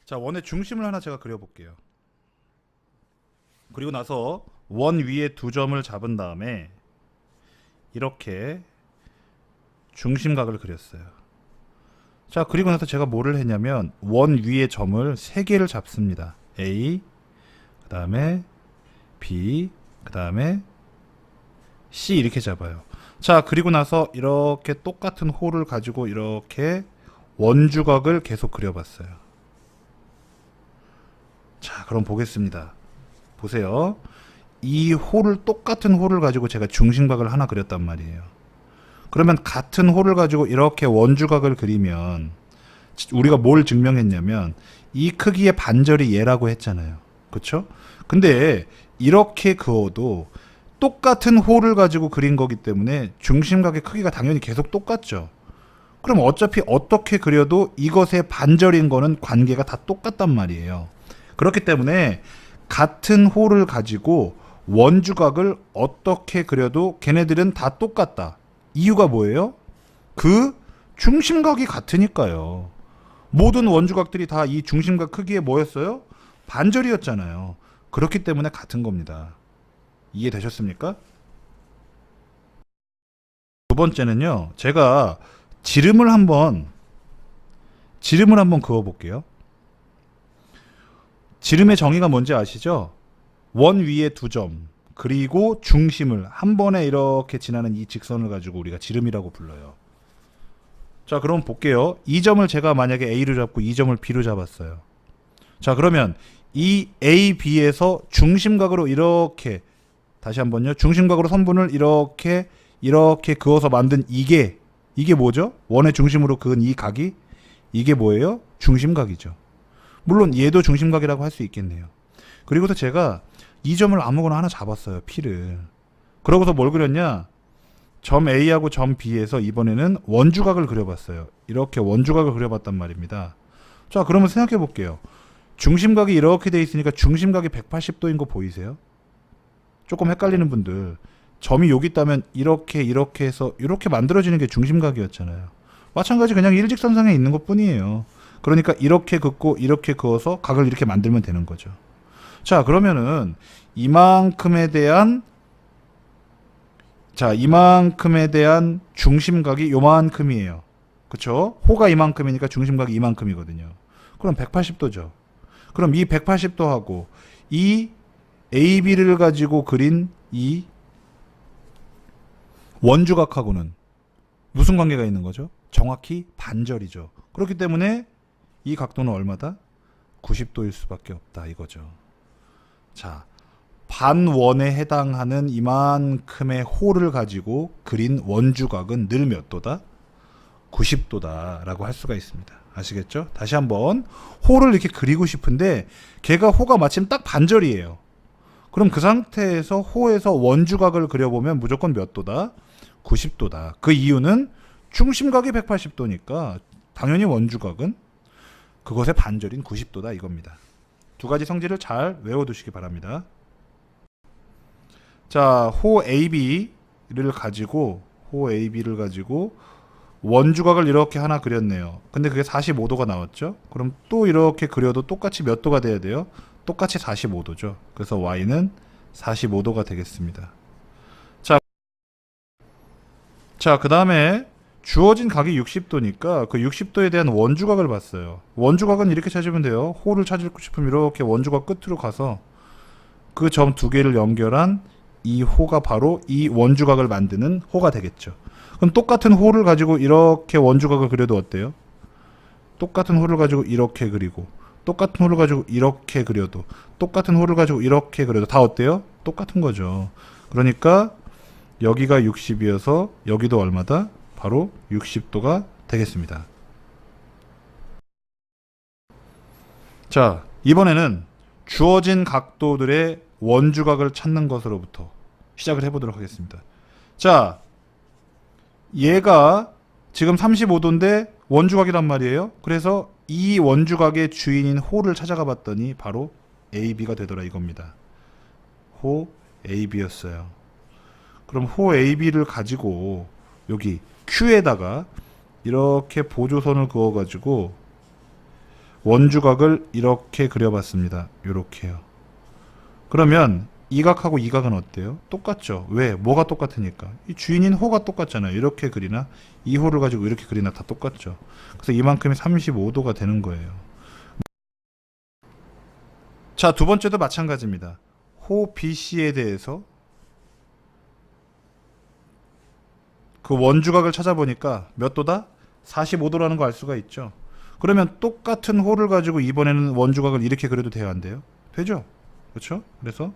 자, 원의 중심을 하나 제가 그려볼게요. 그리고 나서 원 위에 두 점을 잡은 다음에 이렇게 중심각을 그렸어요. 자, 그리고 나서 제가 뭐를 했냐면 원 위에 점을 세 개를 잡습니다. A, 그 다음에 B, 그 다음에 C 이렇게 잡아요. 자, 그리고 나서 이렇게 똑같은 홀을 가지고 이렇게 원주각을 계속 그려봤어요. 자, 그럼 보겠습니다. 보세요. 이 홀을 똑같은 홀을 가지고 제가 중심각을 하나 그렸단 말이에요. 그러면 같은 홀을 가지고 이렇게 원주각을 그리면 우리가 뭘 증명했냐면 이 크기의 반절이 얘라고 했잖아요. 그쵸? 근데 이렇게 그어도 똑같은 홀을 가지고 그린 거기 때문에 중심각의 크기가 당연히 계속 똑같죠. 그럼 어차피 어떻게 그려도 이것의 반절인 거는 관계가 다 똑같단 말이에요. 그렇기 때문에 같은 홀을 가지고 원주각을 어떻게 그려도 걔네들은 다 똑같다. 이유가 뭐예요? 그 중심각이 같으니까요. 모든 원주각들이 다 이 중심각 크기에 뭐였어요? 반절이었잖아요. 그렇기 때문에 같은 겁니다. 이해되셨습니까? 두 번째는요. 제가 지름을 한번 그어 볼게요. 지름의 정의가 뭔지 아시죠? 원 위에 두 점, 그리고 중심을 한 번에 이렇게 지나는 이 직선을 가지고 우리가 지름이라고 불러요. 자, 그럼 볼게요. 이 점을 제가 만약에 A로 잡고 이 점을 B로 잡았어요. 자, 그러면 이 A, B에서 중심각으로 이렇게 다시 한번요. 중심각으로 선분을 이렇게 그어서 만든 이게 뭐죠? 원의 중심으로 그은 이 각이 이게 뭐예요? 중심각이죠. 물론 얘도 중심각이라고 할 수 있겠네요. 그리고서 제가 이 점을 아무거나 하나 잡았어요. P를. 그러고서 뭘 그렸냐? 점 A하고 점 B에서 이번에는 원주각을 그려봤어요. 이렇게 원주각을 그려봤단 말입니다. 자, 그러면 생각해 볼게요. 중심각이 이렇게 돼 있으니까 중심각이 180도인 거 보이세요? 조금 헷갈리는 분들, 점이 여기 있다면 이렇게 해서 이렇게 만들어지는 게 중심각이었잖아요. 마찬가지 그냥 일직선상에 있는 것 뿐이에요. 그러니까 이렇게 긋고 이렇게 그어서 각을 이렇게 만들면 되는 거죠. 자, 그러면은 이만큼에 대한 중심각이 요만큼이에요. 그쵸? 호가 이만큼이니까 중심각이 이만큼이거든요. 그럼 180도죠. 그럼 이 180도하고 이 AB를 가지고 그린 이 원주각하고는 무슨 관계가 있는 거죠? 정확히 반절이죠. 그렇기 때문에 이 각도는 얼마다? 90도일 수밖에 없다 이거죠. 자, 반원에 해당하는 이만큼의 홀을 가지고 그린 원주각은 늘 몇 도다? 90도다라고 할 수가 있습니다. 아시겠죠? 다시 한번 홀을 이렇게 그리고 싶은데 걔가 호가 마침 딱 반절이에요. 그럼 그 상태에서 호에서 원주각을 그려보면 무조건 몇 도다? 90도다. 그 이유는 중심각이 180도니까 당연히 원주각은 그것의 반절인 90도다 이겁니다. 두 가지 성질을 잘 외워두시기 바랍니다. 자, 호 AB를 가지고 원주각을 이렇게 하나 그렸네요. 근데 그게 45도가 나왔죠? 그럼 또 이렇게 그려도 똑같이 몇 도가 돼야 돼요? 똑같이 45도죠. 그래서 Y는 45도가 되겠습니다. 자, 그 다음에 주어진 각이 60도니까 그 60도에 대한 원주각을 봤어요. 원주각은 이렇게 찾으면 돼요. 호를 찾고 싶으면 이렇게 원주각 끝으로 가서 그 점 두 개를 연결한 이 호가 바로 이 원주각을 만드는 호가 되겠죠. 그럼 똑같은 호를 가지고 이렇게 원주각을 그려도 어때요? 똑같은 호를 가지고 이렇게 그리고 똑같은 호를 가지고 이렇게 그려도 똑같은 호를 가지고 이렇게 그려도 다 어때요? 똑같은 거죠. 그러니까 여기가 60이어서 여기도 얼마다? 바로 60도가 되겠습니다. 자, 이번에는 주어진 각도들의 원주각을 찾는 것으로부터 시작을 해보도록 하겠습니다. 자, 얘가 지금 35도인데 원주각이란 말이에요. 그래서 이 원주각의 주인인 호를 찾아가 봤더니 바로 AB가 되더라 이겁니다. 호 AB였어요. 그럼 호 AB를 가지고 여기 Q에다가 이렇게 보조선을 그어가지고 원주각을 이렇게 그려봤습니다. 요렇게요. 그러면 이 각하고 이 각은 어때요? 똑같죠? 왜? 뭐가 똑같으니까. 이 주인인 호가 똑같잖아요. 이렇게 그리나 이 호를 가지고 이렇게 그리나 다 똑같죠. 그래서 이만큼이 35도가 되는 거예요. 자, 두 번째도 마찬가지입니다. 호 BC에 대해서 그 원주각을 찾아보니까 몇 도다? 45도라는 거 알 수가 있죠. 그러면 똑같은 호를 가지고 이번에는 원주각을 이렇게 그려도 돼요, 안 돼요? 되죠? 그렇죠? 그래서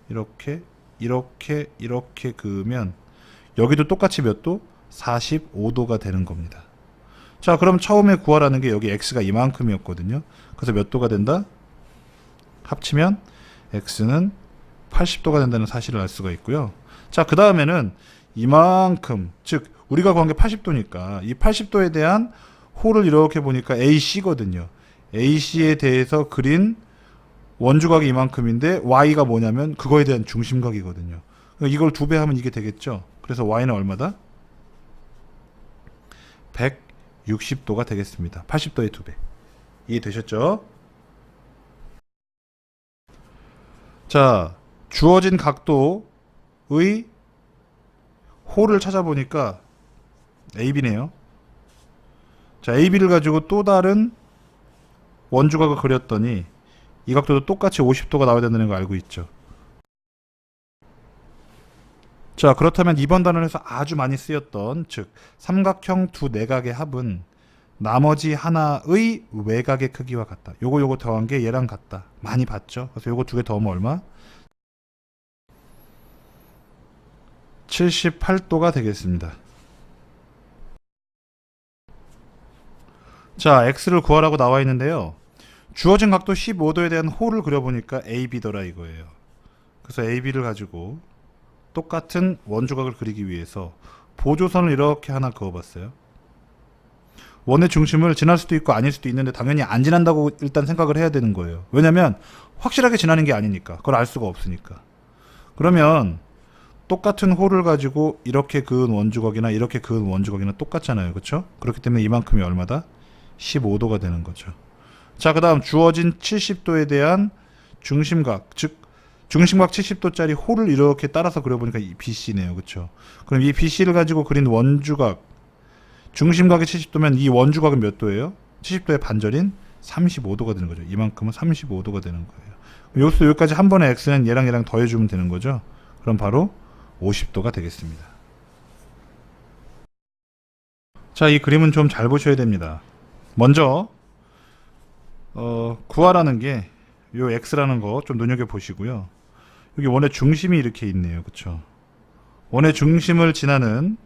이렇게 이렇게 그으면 여기도 똑같이 몇 도? 45도가 되는 겁니다. 자, 그럼 처음에 구하라는 게 여기 x가 이만큼이었거든요. 그래서 몇 도가 된다? 합치면 x는 80도가 된다는 사실을 알 수가 있고요. 자, 그 다음에는 이만큼, 즉 우리가 구한 게 80도니까 이 80도에 대한 호를 이렇게 보니까 AC거든요. AC에 대해서 그린 원주각이 이만큼인데 y가 뭐냐면 그거에 대한 중심각이거든요. 그러니까 이걸 2배 하면 이게 되겠죠. 그래서 y는 얼마다? 160도가 되겠습니다. 80도의 2배. 이해되셨죠? 자, 주어진 각도의 호를 찾아보니까 AB네요. 자, AB를 가지고 또 다른 원주각을 그렸더니 이 각도도 똑같이 50도가 나와야 된다는 거 알고 있죠. 자, 그렇다면 이번 단원에서 아주 많이 쓰였던 즉 삼각형 두 내각의 합은 나머지 하나의 외곽의 크기와 같다. 요거 더한 게 얘랑 같다. 많이 봤죠? 그래서 요거 두 개 더하면 얼마? 78도가 되겠습니다. 자, x를 구하라고 나와 있는데요. 주어진 각도 15도에 대한 호를 그려보니까 AB더라 이거예요. 그래서 AB를 가지고 똑같은 원주각을 그리기 위해서 보조선을 이렇게 하나 그어봤어요. 원의 중심을 지날 수도 있고 아닐 수도 있는데 당연히 안 지난다고 일단 생각을 해야 되는 거예요. 왜냐면 확실하게 지나는 게 아니니까. 그걸 알 수가 없으니까. 그러면 똑같은 호를 가지고 이렇게 그은 원주각이나 이렇게 그은 원주각이나 똑같잖아요. 그렇죠? 그렇기 때문에 이만큼이 얼마다? 15도가 되는 거죠. 자, 그 다음 주어진 70도에 대한 중심각, 즉 중심각 70도짜리 호를 이렇게 따라서 그려보니까 이 BC네요. 그렇죠? 그럼 이 BC를 가지고 그린 원주각, 중심각이 70도면 이 원주각은 몇 도예요? 70도의 반절인 35도가 되는 거죠. 이만큼은 35도가 되는 거예요. 여기서 여기까지 한 번에 x는 얘랑 더해주면 되는 거죠. 그럼 바로 50도가 되겠습니다. 자, 이 그림은 좀 잘 보셔야 됩니다. 먼저 구하라는 게 요 x라는 거 좀 눈여겨 보시고요. 여기 원의 중심이 이렇게 있네요. 그쵸? 원의 중심을 지나는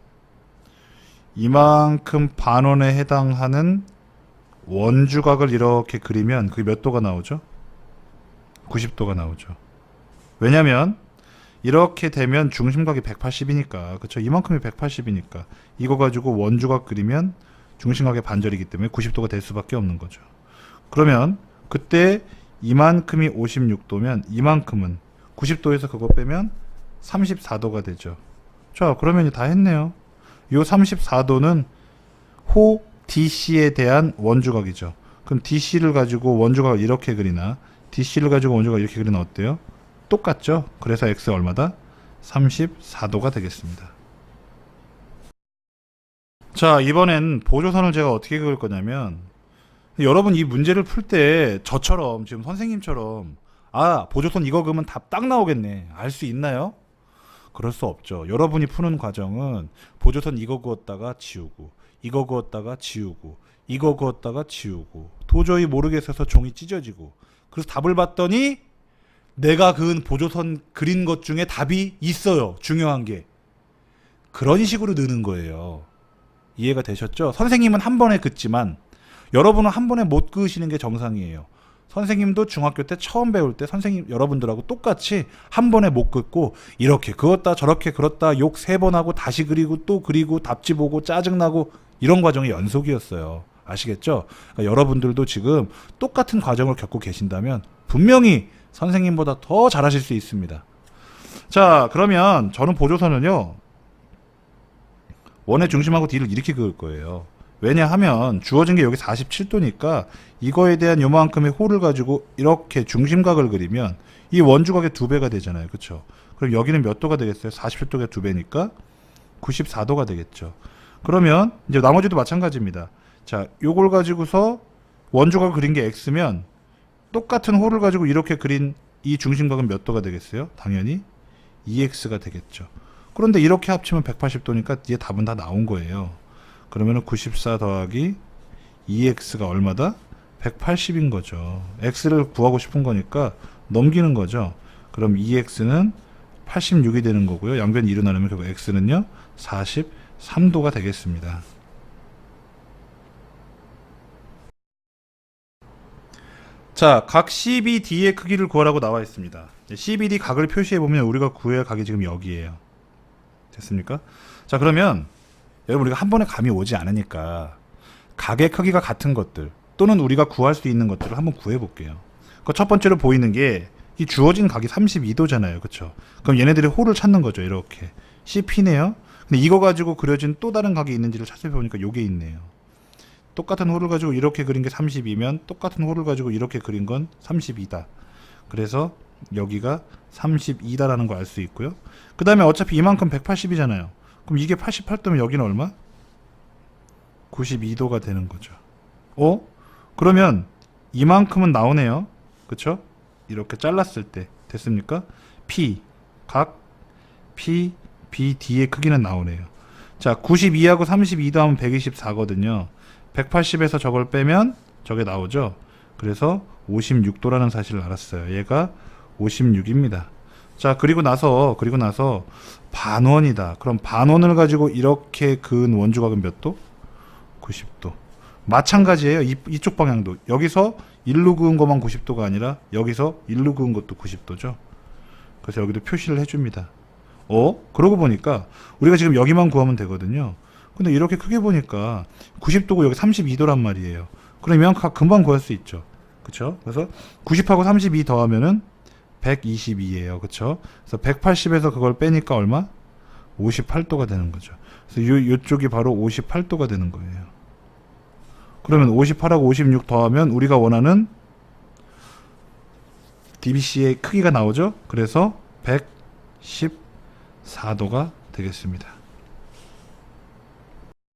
이만큼 반원에 해당하는 원주각을 이렇게 그리면 그게 몇 도가 나오죠? 90도가 나오죠. 왜냐면 이렇게 되면 중심각이 180이니까, 그쵸? 이만큼이 180이니까 이거 가지고 원주각 그리면 중심각의 반절이기 때문에 90도가 될 수밖에 없는 거죠. 그러면 그때 이만큼이 56도면 이만큼은 90도에서 그거 빼면 34도가 되죠. 자, 그러면 다 했네요. 이 34도는 호 DC에 대한 원주각이죠. 그럼 DC를 가지고 원주각을 이렇게 그리나 DC를 가지고 원주각을 이렇게 그리나 어때요? 똑같죠? 그래서 x 얼마다? 34도가 되겠습니다. 자, 이번엔 보조선을 제가 어떻게 그을 거냐면, 여러분 이 문제를 풀 때 저처럼 지금 선생님처럼 보조선 이거 그으면 답 딱 나오겠네, 알 수 있나요? 그럴 수 없죠. 여러분이 푸는 과정은 보조선 이거 그었다가 지우고, 이거 그었다가 지우고, 이거 그었다가 지우고, 도저히 모르겠어서 종이 찢어지고, 그래서 답을 봤더니 내가 그은 보조선 그린 것 중에 답이 있어요. 중요한 게. 그런 식으로 느는 거예요. 이해가 되셨죠? 선생님은 한 번에 긋지만 여러분은 한 번에 못 그으시는 게 정상이에요. 선생님도 중학교 때 처음 배울 때 선생님 여러분들하고 똑같이 한 번에 못 긋고 이렇게 그었다 저렇게 그렸다 욕 3번 하고 다시 그리고 또 그리고 답지 보고 짜증나고 이런 과정이 연속이었어요. 아시겠죠? 그러니까 여러분들도 지금 똑같은 과정을 겪고 계신다면 분명히 선생님보다 더 잘하실 수 있습니다. 자, 그러면 저는 보조선은요 원의 중심하고 D를 이렇게 그을 거예요. 왜냐하면 주어진 게 여기 47도니까 이거에 대한 요만큼의 홀을 가지고 이렇게 중심각을 그리면 이 원주각의 2배가 되잖아요. 그쵸? 그럼 여기는 몇 도가 되겠어요? 47도가 2배니까 94도가 되겠죠. 그러면 이제 나머지도 마찬가지입니다. 자, 요걸 가지고서 원주각을 그린 게 x면 똑같은 홀을 가지고 이렇게 그린 이 중심각은 몇 도가 되겠어요? 당연히 2x가 되겠죠. 그런데 이렇게 합치면 180도니까 뒤에 답은 다 나온 거예요. 그러면은 94 더하기 2x가 얼마다? 180인 거죠. x를 구하고 싶은 거니까 넘기는 거죠. 그럼 2x는 86이 되는 거고요. 양변이 2로 나누면 결국 x는요 43도가 되겠습니다. 자, 각 CBD의 크기를 구하라고 나와 있습니다. CBD 각을 표시해 보면 우리가 구해야 각이 지금 여기에요. 됐습니까? 자, 그러면 여러분 우리가 한 번에 감이 오지 않으니까 각의 크기가 같은 것들 또는 우리가 구할 수 있는 것들을 한번 구해 볼게요. 그 첫 번째로 보이는 게 이 주어진 각이 32도잖아요. 그쵸? 그럼 얘네들의 홀을 찾는 거죠. 이렇게 CP네요. 근데 이거 가지고 그려진 또 다른 각이 있는지를 찾아보니까 요게 있네요. 똑같은 홀을 가지고 이렇게 그린 게 32면 똑같은 홀을 가지고 이렇게 그린 건 32다. 그래서 여기가 32다라는 거 알 수 있고요. 그 다음에 어차피 이만큼 180이잖아요. 그럼 이게 88도면 여기는 얼마? 92도가 되는 거죠. 그러면 이만큼은 나오네요. 그쵸? 이렇게 잘랐을 때 됐습니까? P 각 P, BD의 크기는 나오네요. 자, 92하고 32 더하면 124거든요. 180에서 저걸 빼면 저게 나오죠. 그래서 56도라는 사실을 알았어요. 얘가 56입니다. 자, 그리고 나서 반원이다. 그럼 반원을 가지고 이렇게 그은 원주각은 몇 도? 90도. 마찬가지예요. 이쪽 방향도. 여기서 1로 그은 것만 90도가 아니라 여기서 1로 그은 것도 90도죠. 그래서 여기도 표시를 해줍니다. 그러고 보니까 우리가 지금 여기만 구하면 되거든요. 근데 이렇게 크게 보니까 90도고 여기 32도란 말이에요. 그러면 금방 구할 수 있죠. 그쵸? 그래서 90하고 32 더하면은 122예요. 그쵸? 그래서 180에서 그걸 빼니까 얼마? 58도가 되는 거죠. 그래서 요쪽이 바로 58도가 되는 거예요. 그러면 58하고 56 더하면 우리가 원하는 DBC의 크기가 나오죠. 그래서 114도가 되겠습니다.